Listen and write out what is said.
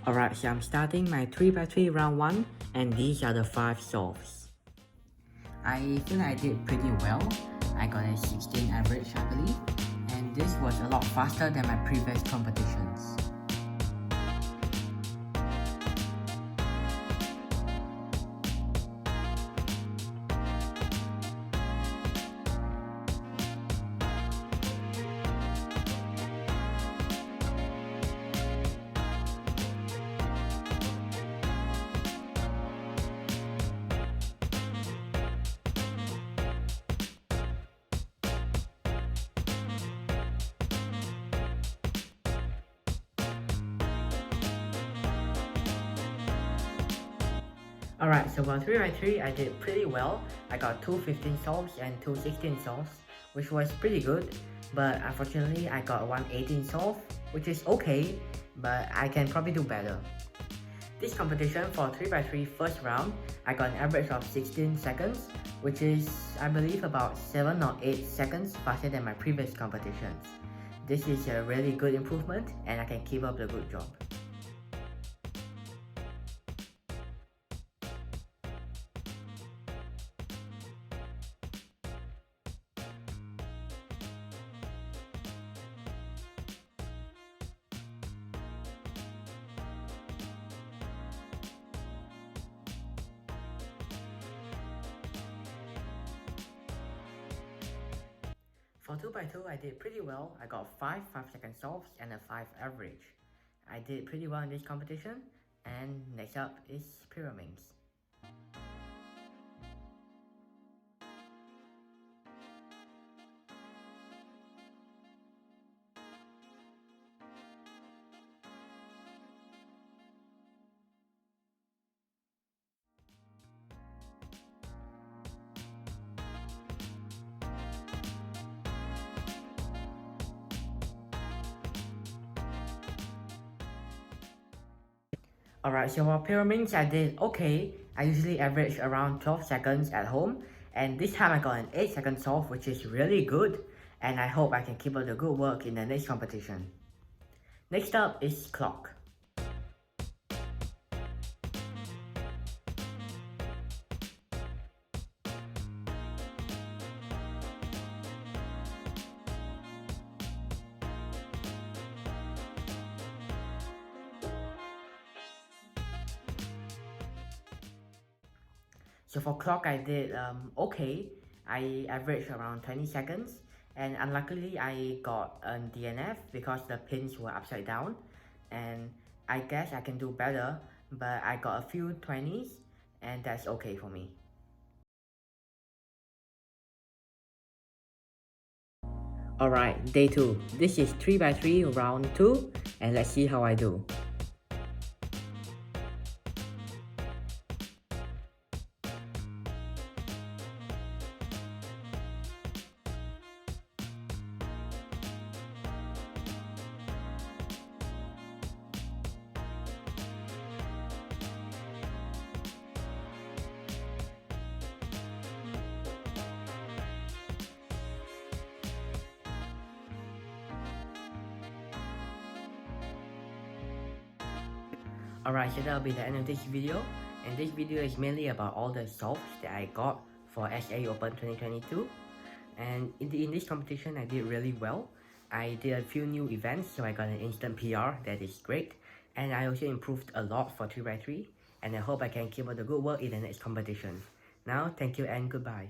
Alright, so I'm starting my 3x3 round 1 and these are the 5 solves. I feel like I did pretty well. I got a 16 average I believe, and this was a lot faster than my previous competitions. Alright, so for 3x3 I did pretty well. I got 2 15 solves and 2 16 solves, which was pretty good. But unfortunately I got one 18 solve, which is okay, but I can probably do better. This competition for 3x3 first round, I got an average of 16 seconds, which is I believe about 7 or 8 seconds faster than my previous competitions. This is a really good improvement and I can keep up the good job. For 2x2 I did pretty well. I got 5 5-second solves and a 5 average. I did pretty well in this competition, and next up is pyramids. Alright, so for pyramids I did okay. I usually average around 12 seconds at home, and this time I got an 8-second solve, which is really good, and I hope I can keep up the good work in the next competition. Next up is clock. So for clock I did okay. I averaged around 20 seconds, and unluckily I got a DNF because the pins were upside down, and I guess I can do better, but I got a few 20s and that's okay for me. Alright, day 2. This is 3x3 round 2, and let's see how I do. Alright, so that'll be the end of this video, and this video is mainly about all the solves that I got for SA Open 2022. And in this competition I did really well. I did a few new events, so I got an instant PR, that is great. And I also improved a lot for 3x3, and I hope I can keep up the good work in the next competition. Now, thank you and goodbye.